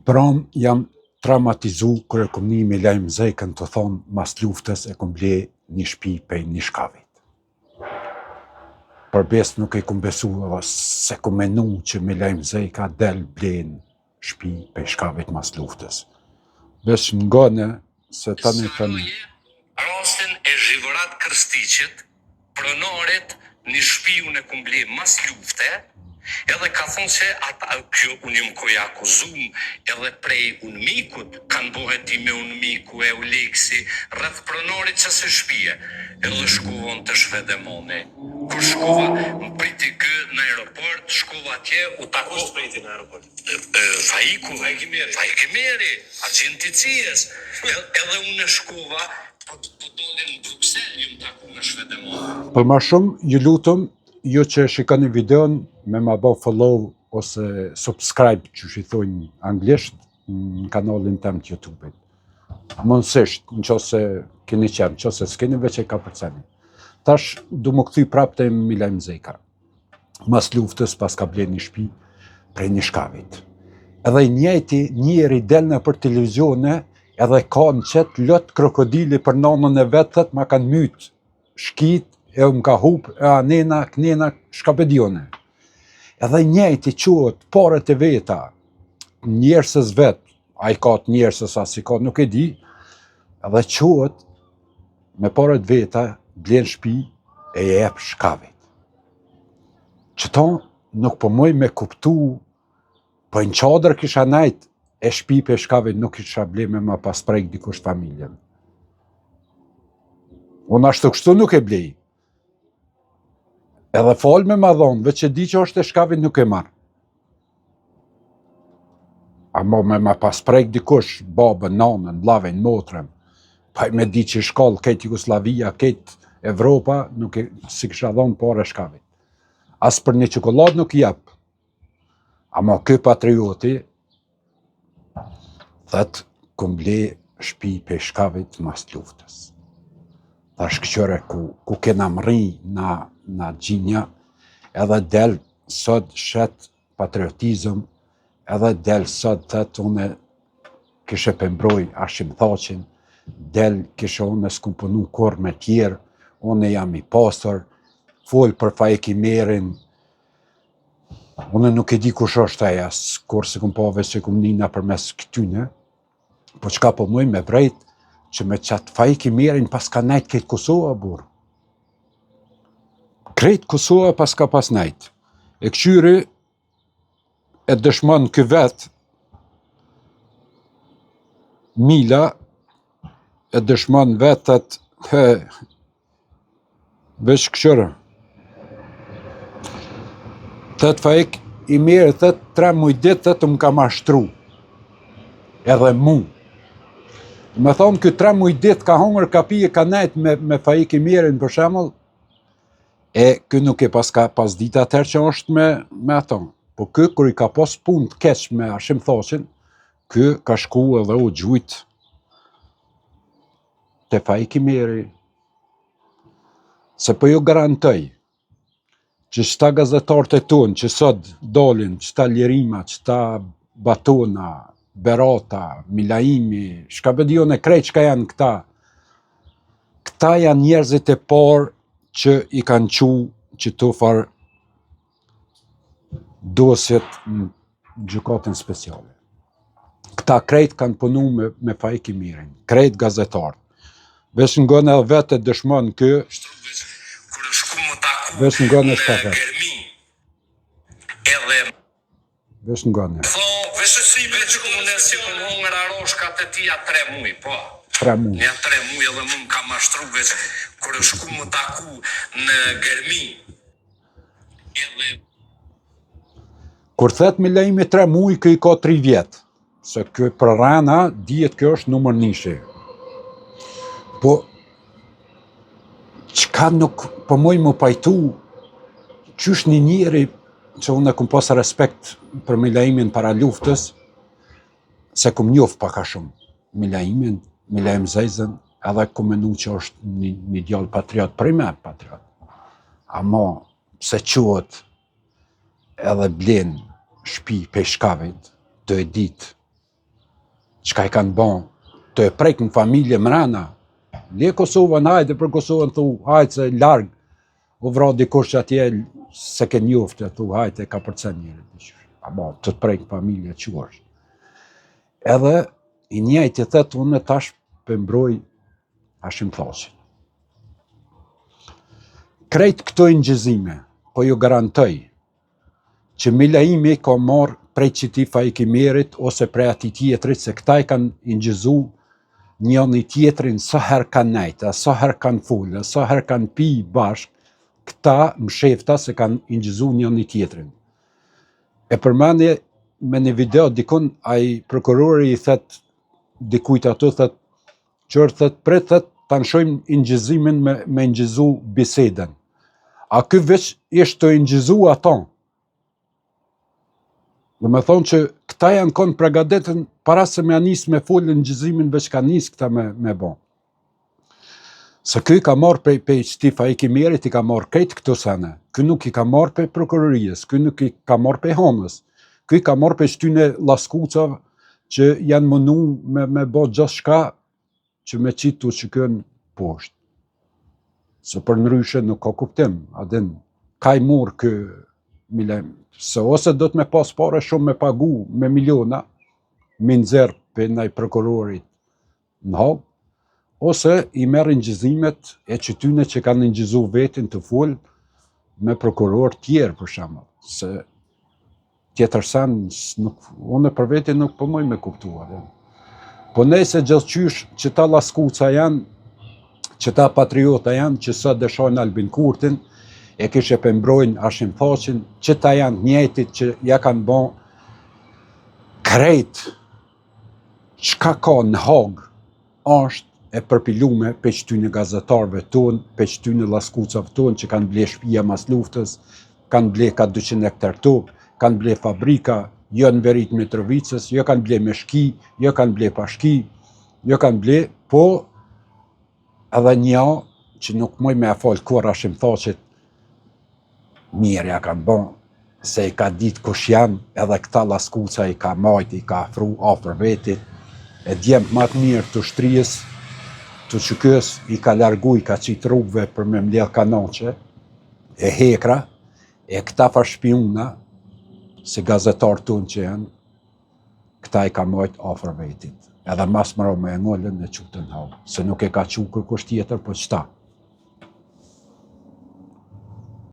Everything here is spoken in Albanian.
Pram jam traumatizu kër e kom një me lajmë Zekën të thonë mas luftës e kom ble një shtëpi pej një shkavit. Për bes nuk e kom besu, se kom menu që me lajmë Zeka del blen shtëpi pej shkavit mas luftës. Vesh ngone se tani. Rastin e Zhivorat Krstiqit, pronoret një shtëpi unë e kom ble mas lufte, edhe ka thonë se ata, kjo unë jëmë koja akuzum, edhe prej unë mikut, kanë bohet i me unë miku e u leksi, rrëth pronorit që se shpije, edhe shkuon të shvedemone. Kur shkova, më priti kë në aeroport, shkova tje, u tako... Kus priti në aeroport? Fajkimeri, agenticijes, edhe unë shkova, po dolin në Bruxelles, jëmë taku në shvedemone. Për ma shumë, ju lutëm, ju që shikoni videon, me ma bo follow ose subscribe që shithojnë anglisht në kanalin tem të YouTube-it. Mundësisht, në qose keni qenë, në qose s'keni veç e ka përceni. Tash, du më këthy prap të mi lajmë Zeka. Mas luftës pas ka ble një shtëpi prej një shkavit. Edhe njëti njeri del në për televizione edhe ka në qëtë lot krokodili për nanën e vetët ma kanë mytë shkit e më ka hup, anena, knena, shkapedione. Edhe njëjti quët paret e veta, njerësës vetë, a i ka të njerësës as i ka, nuk e di, edhe quët me paret veta, blen shtëpi e jep shkavit. Qëto nuk po moj me kuptu, po në qadrë kisha najt e shtëpi për shkavit nuk kisha ble me ma pas prejk dikush familjen. Unë ashtu kështu nuk e blej. Edhe fal me ma dhonë, veç që di që është e shkavit nuk e marë. Amo me ma pas prejk dikush, babën, nanën, vllajën, motrën, pa me di që shkallë këtë Jugoslavia, këtë Evropa, nuk e si kisha dhonë pare shkavit. As për një çokoladë nuk jep. Amo kë patrioti, thët, kom ble shtëpi pe shkavit mas luftës. Tash këqyre ku kena mri na gjinja, edhe del sot shet patriotizëm, edhe del sot thët une kishe pëmbroj ashim thaqin, del kishe une s'kum punu kur me tjerë, une jam i pasër, fol për Fajkimerin, une nuk e di kush është aja, kur se kum pave se kum nina për mes këtyne, po qka po muj me vrejt, që me qatë Fajkimerin pas ka najt këtë Kosova, burë. Krejt Kosova pas ka pas najt. E këqyri e dëshmon kë vetë, Mila e dëshmon vetët, veç këqyre. Tët Fajk i mirë, tët 3 muj ditë, tët më ka mashtru. Edhe mu. Me thonë, këtë 3 muj ditë ka hongër, ka pije, ka nejt me Fajkimerin për shemull, e kë nuk e pas dita atër që është me ato. Po kë, kër i ka pas pun të keq me ashim thashin, kë ka shku edhe u gjujt të Fajkimeri. Se po ju garantoj, që qëta gazetarët e tonë, që sot dolin, qëta Ljerima, qëta Batona, Berata, Milaimi, shkapedione krejt qka janë këta. Këta janë njerëzit e parë që i kanë qu që të farë dosjet në gjykatën speciale. Këta krejt kanë punu me Fajkimerin, krejt gazetarët. Vesh në gënë edhe vetë e dëshmon kë, vesh në gënë e shtafe. Vesh në gënë. Si për hongër aroshkat e tia 3 muj, po. 3 muj. Nja 3 muj edhe më ka mashtru veç kërë shku më taku në Gërmi. Kur thet me lejme 3 muj, kë i ka 3 vjetë. Se kë për rana, dijet kjo është numër nishi. Po, qka nuk po moj më pajtu, qysh një njeri, që unë e kum pas respekt për me lejmin para luftës, se kum njof paka shumë Milaimin, Milaim Zezën, edhe kum menu që është një djallë patriot, për i me patriot. Amo, se quët edhe blen shpi peshkavit, të e ditë çka i kanë bon, të e prek në familje mrena. Le Kosovën, hajde për Kosovën, thu, hajde se larg, u vra dikush që atje se ke njofte, thu, hajde ka përcen njëri. Abo, të prek në familje, që është. Edhe, i njëjtë i thëtë, unë tash pëmbroj Hashim Thaqin. Krejt këto ingjëzime, po ju garantoj që Milaimi ka marrë prej qiti Fajkimerit ose prej ati tjetrit, se këta i kanë ingjëzu njën i tjetrin sa her kanë nejtë, sa her kanë fullë, sa her kanë pi bashk, këta mshefta se kanë ingjëzu njën i tjetrin. E përmendje me një video dikun, ai prokurori i thët, dikujt ato thët, qërë thët, pre thët, të nshojmë ingjëzimin me ingjëzu biseden. A ky veç ishtë të ingjëzu ato. Dhe me thonë që këta janë konë pregadetën para se me anis me folë ingjëzimin veç ka nis këta me bon. Se ky ka marrë prej qëti Fajkimerit, i ka marrë krejt këto sene. Ky nuk i ka marrë prej prokurorijës, ky nuk i ka marrë prej honës. Ky ka marrë prej shtyne laskucave që janë mënu me bo gjithë shka që me qitu që kënë poshtë. Se për ndryshe nuk ka kuptim, adin, ka i murë kë Milaimi. Se ose do të me pas pare shumë me pagu me miliona, me nxerë për nëj prokurorit në Hag, ose i merë ingjëzimet e qytyne që kanë ingjëzu vetin të full me prokuror tjerë për shembull. Se tjetër sen, unë për vetin nuk përmoj me kuptua. Po nëse gjithqysh që ta laskuca janë, që ta patriota janë, që sot dëshojnë Albin Kurtin, e kishe pëmbrojnë Hashim Thaqin, që ta janë njëjtit që ja kanë bon krejt çka ka në Hag, është e përpilume pe qëtyne gazetarve tonë, pe qëtyne laskucave tonë që kanë ble shtëpia mas luftës, kanë ble ka 200 hektar tokë, kanë ble fabrika, jo në Verit Mitrovicës, jo kanë ble me shki, jo kanë ble pa shki, jo kanë ble, po edhe një që nuk moj me e falë kur Hashim Thaqit, mirë ja kanë bon, se i ka ditë kush janë, edhe këta laskuca i ka majt, i ka afru afër veti, e djemë matë mirë të shtrijës, të qykës, i ka largu, i ka qitë rrugëve për me mledh kanoqe, e hekra, e këta fa shpiuna, si gazetarë tonë që janë, këta i ka majt afër vetit. Edhe mas mëro me e ngollën e qutën Hag, se nuk e ka qu kërkush tjetër, po qëta.